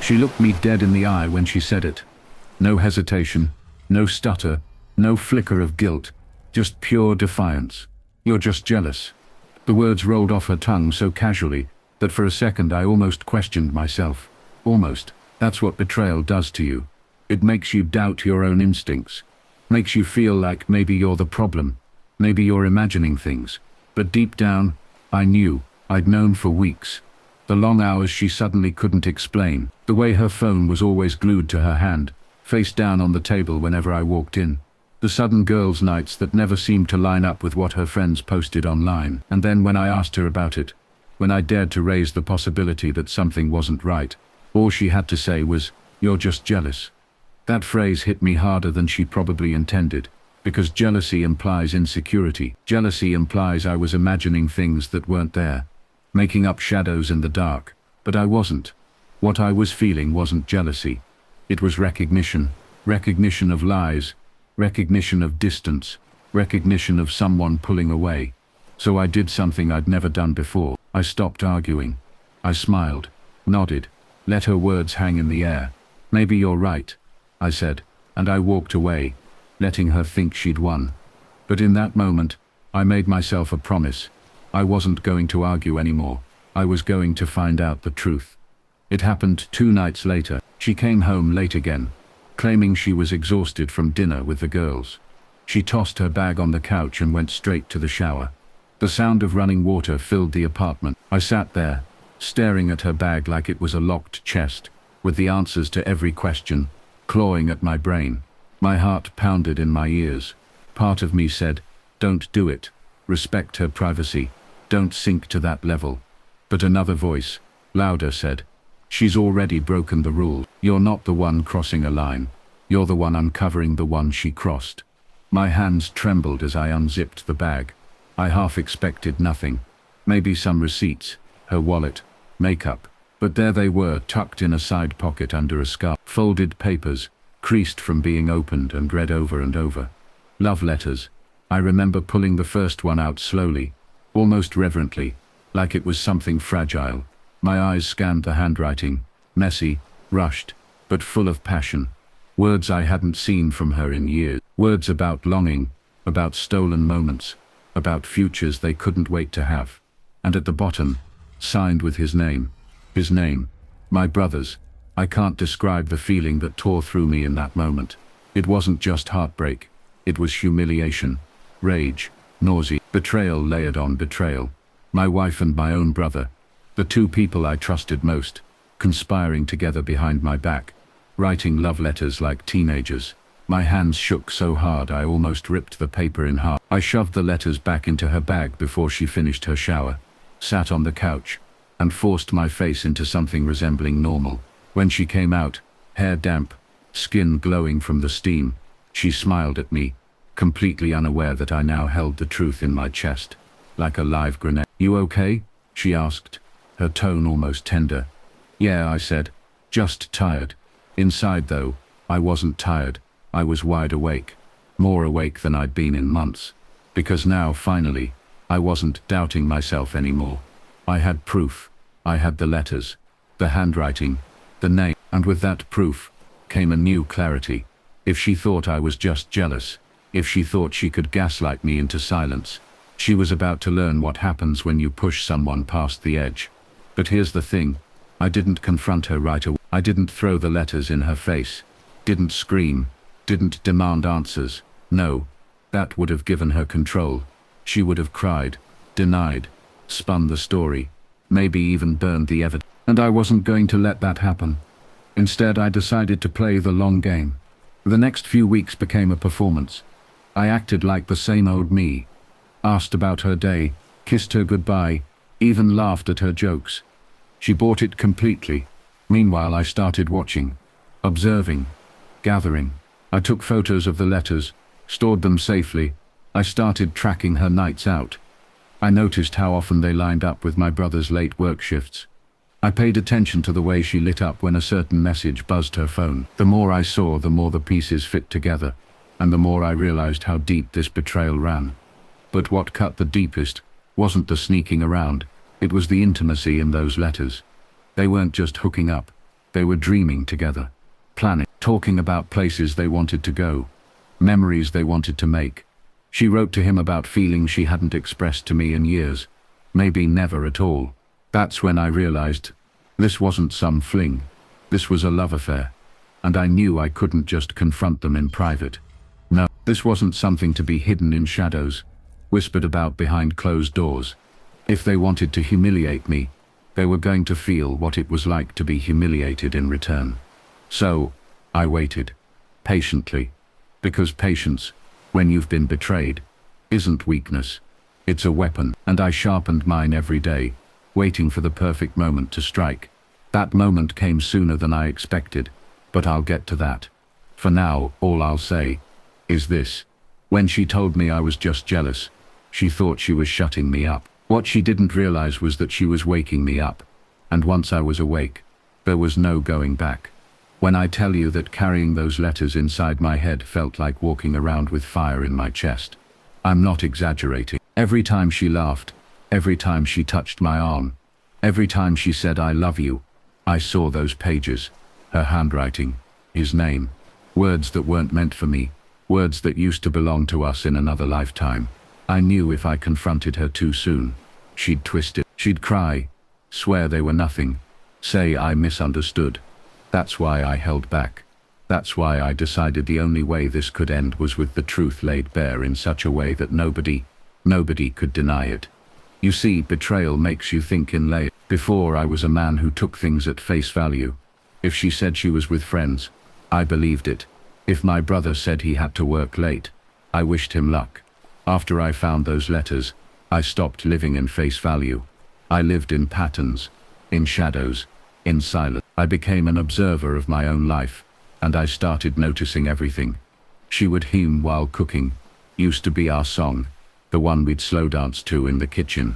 She looked me dead in the eye when she said it. No hesitation, no stutter, no flicker of guilt, just pure defiance. "You're just jealous." The words rolled off her tongue so casually that for a second I almost questioned myself. Almost. That's what betrayal does to you. It makes you doubt your own instincts. Makes you feel like maybe you're the problem. Maybe you're imagining things. But deep down, I knew. I'd known for weeks. The long hours she suddenly couldn't explain. The way her phone was always glued to her hand, face down on the table whenever I walked in. The sudden girls' nights that never seemed to line up with what her friends posted online. And then when I asked her about it, when I dared to raise the possibility that something wasn't right, all she had to say was, "You're just jealous." That phrase hit me harder than she probably intended, because jealousy implies insecurity. Jealousy implies I was imagining things that weren't there, making up shadows in the dark. But I wasn't. What I was feeling wasn't jealousy. It was recognition. Recognition of lies. Recognition of distance. Recognition of someone pulling away. So I did something I'd never done before. I stopped arguing. I smiled, nodded, let her words hang in the air. "Maybe you're right," I said, and I walked away, letting her think she'd won. But in that moment, I made myself a promise. I wasn't going to argue anymore. I was going to find out the truth. It happened 2 nights later. She came home late again, claiming she was exhausted from dinner with the girls. She tossed her bag on the couch and went straight to the shower. The sound of running water filled the apartment. I sat there, staring at her bag like it was a locked chest, with the answers to every question, clawing at my brain. My heart pounded in my ears. Part of me said, "Don't do it. Respect her privacy. Don't sink to that level." But another voice, louder, said, "She's already broken the rule. You're not the one crossing a line. You're the one uncovering the one she crossed." My hands trembled as I unzipped the bag. I half expected nothing. Maybe some receipts, her wallet, makeup. But there they were, tucked in a side pocket under a scarf. Folded papers, creased from being opened and read over and over. Love letters. I remember pulling the first one out slowly, almost reverently, like it was something fragile. My eyes scanned the handwriting, messy, rushed, but full of passion. Words I hadn't seen from her in years. Words about longing, about stolen moments, about futures they couldn't wait to have. And at the bottom, signed with his name. His name. My brother's. I can't describe the feeling that tore through me in that moment. It wasn't just heartbreak. It was humiliation, rage, nausea, betrayal layered on betrayal. My wife and my own brother, the 2 people I trusted most, conspiring together behind my back, writing love letters like teenagers. My hands shook so hard I almost ripped the paper in half. I shoved the letters back into her bag before she finished her shower, sat on the couch, and forced my face into something resembling normal. When she came out, hair damp, skin glowing from the steam, she smiled at me, completely unaware that I now held the truth in my chest, like a live grenade. "You okay?" she asked, her tone almost tender. "Yeah," I said, "just tired." Inside though, I wasn't tired. I was wide awake, more awake than I'd been in months. Because now, finally, I wasn't doubting myself anymore. I had proof. I had the letters, the handwriting, the name, and with that proof came a new clarity. If she thought I was just jealous, if she thought she could gaslight me into silence, she was about to learn what happens when you push someone past the edge. But here's the thing, I didn't confront her right away. I didn't throw the letters in her face, didn't scream, didn't demand answers. No, that would have given her control. She would have cried, denied, spun the story, maybe even burned the evidence. And I wasn't going to let that happen. Instead, I decided to play the long game. The next few weeks became a performance. I acted like the same old me. Asked about her day, kissed her goodbye, even laughed at her jokes. She bought it completely. Meanwhile, I started watching, observing, gathering. I took photos of the letters, stored them safely. I started tracking her nights out. I noticed how often they lined up with my brother's late work shifts. I paid attention to the way she lit up when a certain message buzzed her phone. The more I saw, the more the pieces fit together, and the more I realized how deep this betrayal ran. But what cut the deepest wasn't the sneaking around, it was the intimacy in those letters. They weren't just hooking up, They were dreaming together, planning, talking about places they wanted to go, memories they wanted to make. She wrote to him about feelings she hadn't expressed to me in years, maybe never at all. That's when I realized this wasn't some fling. This was a love affair, and I knew I couldn't just confront them in private. No, this wasn't something to be hidden in shadows, whispered about behind closed doors. If they wanted to humiliate me, they were going to feel what it was like to be humiliated in return. So, I waited, patiently, because patience, when you've been betrayed, isn't weakness, it's a weapon, and I sharpened mine every day, waiting for the perfect moment to strike. That moment came sooner than I expected, but I'll get to that. For now, all I'll say is this. When she told me I was just jealous, she thought she was shutting me up. What she didn't realize was that she was waking me up, and once I was awake, there was no going back. When I tell you that carrying those letters inside my head felt like walking around with fire in my chest, I'm not exaggerating. Every time she laughed, every time she touched my arm, every time she said I love you, I saw those pages, her handwriting, his name, words that weren't meant for me, words that used to belong to us in another lifetime. I knew if I confronted her too soon, she'd twist it, she'd cry, swear they were nothing, say I misunderstood. That's why I held back. That's why I decided the only way this could end was with the truth laid bare in such a way that nobody could deny it. You see, betrayal makes you think in layers. Before, I was a man who took things at face value. If she said she was with friends, I believed it. If my brother said he had to work late, I wished him luck. After I found those letters, I stopped living in face value. I lived in patterns, in shadows, in silence. I became an observer of my own life, and I started noticing everything. She would hum while cooking, used to be our song, the one we'd slow dance to in the kitchen.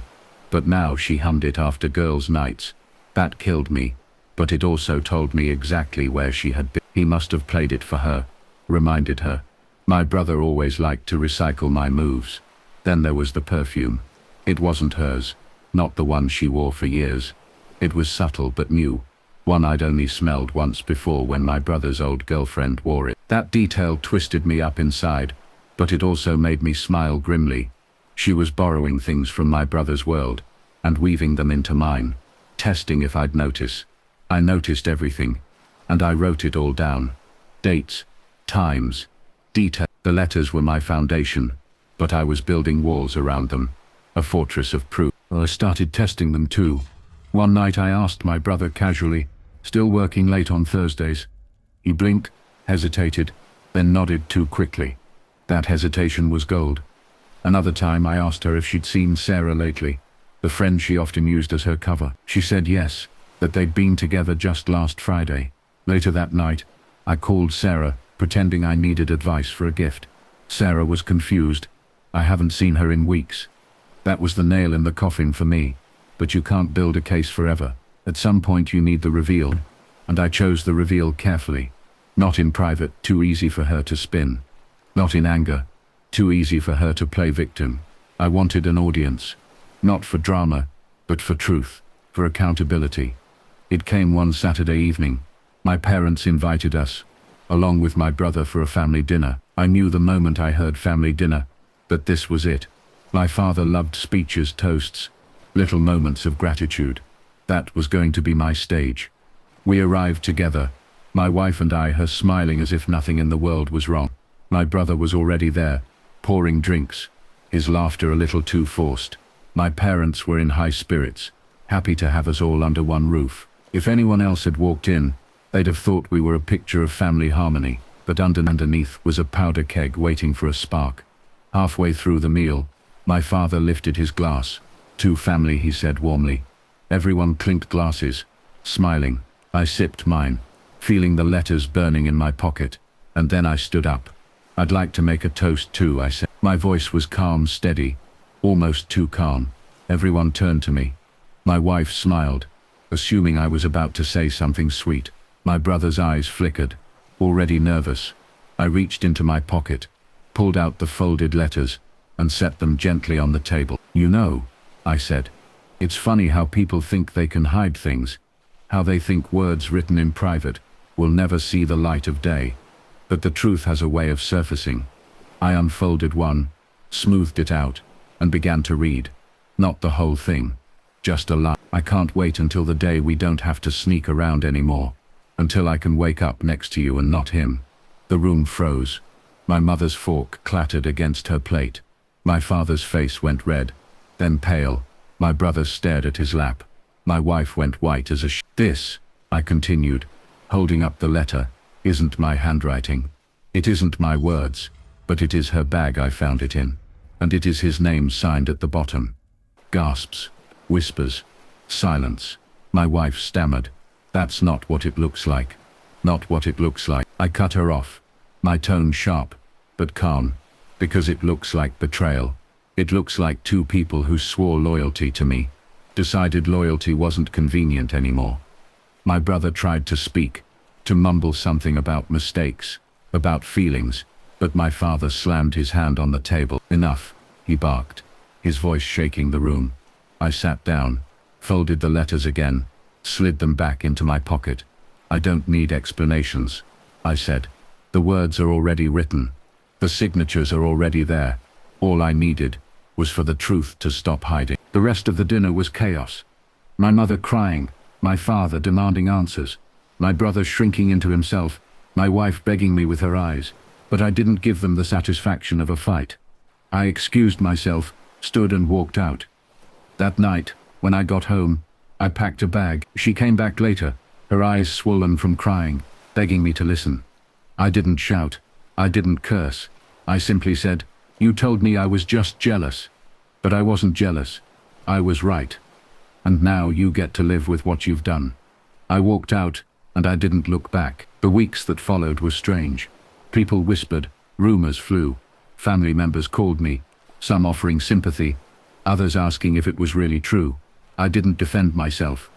But now she hummed it after girls' nights. That killed me, but it also told me exactly where she had been. He must have played it for her, reminded her. My brother always liked to recycle my moves. Then there was the perfume. It wasn't hers, not the one she wore for years. It was subtle but new, one I'd only smelled once before when my brother's old girlfriend wore it. That detail twisted me up inside, but it also made me smile grimly. She was borrowing things from my brother's world, and weaving them into mine, testing if I'd notice. I noticed everything, and I wrote it all down. Dates, times, detail. The letters were my foundation, but I was building walls around them, a fortress of proof. I started testing them too. One night I asked my brother casually, still working late on Thursdays. He blinked, hesitated, then nodded too quickly. That hesitation was gold. Another time I asked her if she'd seen Sarah lately, the friend she often used as her cover. She said yes, that they'd been together just last Friday. Later that night, I called Sarah, pretending I needed advice for a gift. Sarah was confused. I haven't seen her in weeks. That was the nail in the coffin for me. But you can't build a case forever. At some point you need the reveal, and I chose the reveal carefully. Not in private, too easy for her to spin. Not in anger, too easy for her to play victim. I wanted an audience, not for drama, but for truth, for accountability. It came one Saturday evening. My parents invited us, along with my brother, for a family dinner. I knew the moment I heard family dinner that this was it. My father loved speeches, toasts, little moments of gratitude. That was going to be my stage. We arrived together, my wife and I, her smiling as if nothing in the world was wrong. My brother was already there, pouring drinks, his laughter a little too forced. My parents were in high spirits, happy to have us all under one roof. If anyone else had walked in, they'd have thought we were a picture of family harmony, but underneath was a powder keg waiting for a spark. Halfway through the meal, my father lifted his glass. To family, he said warmly. Everyone clinked glasses, smiling. I sipped mine, feeling the letters burning in my pocket, and then I stood up. I'd like to make a toast too, I said. My voice was calm, steady, almost too calm. Everyone turned to me. My wife smiled, assuming I was about to say something sweet. My brother's eyes flickered, already nervous. I reached into my pocket, pulled out the folded letters, and set them gently on the table. You know, I said, it's funny how people think they can hide things. How they think words written in private will never see the light of day. But the truth has a way of surfacing. I unfolded one, smoothed it out, and began to read. Not the whole thing. Just a line. I can't wait until the day we don't have to sneak around anymore. Until I can wake up next to you and not him. The room froze. My mother's fork clattered against her plate. My father's face went red, then pale. My brother stared at his lap. My wife went white as a This, I continued, holding up the letter, isn't my handwriting. It isn't my words, but it is her bag I found it in. And it is his name signed at the bottom. Gasps, whispers, silence. My wife stammered. That's not what it looks like. Not what it looks like. I cut her off, my tone sharp, but calm, because it looks like betrayal. It looks like two people who swore loyalty to me, decided loyalty wasn't convenient anymore. My brother tried to speak, to mumble something about mistakes, about feelings, but my father slammed his hand on the table. Enough, he barked, his voice shaking the room. I sat down, folded the letters again, slid them back into my pocket. I don't need explanations, I said. The words are already written. The signatures are already there. All I needed was for the truth to stop hiding. The rest of the dinner was chaos. My mother crying, my father demanding answers, my brother shrinking into himself, my wife begging me with her eyes, but I didn't give them the satisfaction of a fight. I excused myself, stood and walked out. That night, when I got home, I packed a bag. She came back later, her eyes swollen from crying, begging me to listen. I didn't shout. I didn't curse. I simply said, "You told me I was just jealous." But I wasn't jealous. I was right. And now you get to live with what you've done. I walked out, and I didn't look back. The weeks that followed were strange. People whispered, rumors flew. Family members called me, some offering sympathy, others asking if it was really true. I didn't defend myself.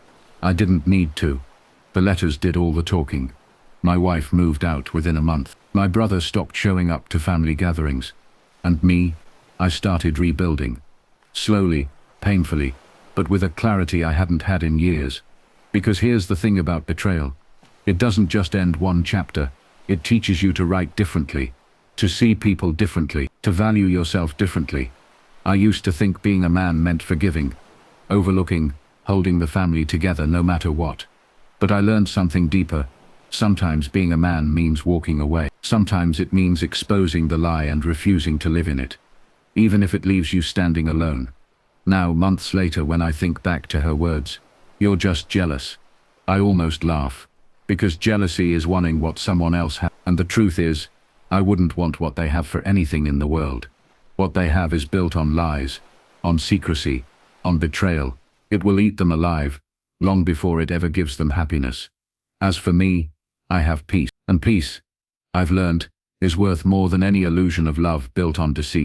I didn't need to. The letters did all the talking. My wife moved out within a month. My brother stopped showing up to family gatherings. And me, I started rebuilding. Slowly, painfully, but with a clarity I hadn't had in years. Because here's the thing about betrayal. It doesn't just end one chapter. It teaches you to write differently, to see people differently, to value yourself differently. I used to think being a man meant forgiving, overlooking, holding the family together no matter what. But I learned something deeper. Sometimes being a man means walking away. Sometimes it means exposing the lie and refusing to live in it, even if it leaves you standing alone. Now, months later, when I think back to her words, "You're just jealous," I almost laugh, because jealousy is wanting what someone else has. And the truth is, I wouldn't want what they have for anything in the world. What they have is built on lies, on secrecy, on betrayal. It will eat them alive, long before it ever gives them happiness. As for me, I have peace. And peace, I've learned, is worth more than any illusion of love built on deceit.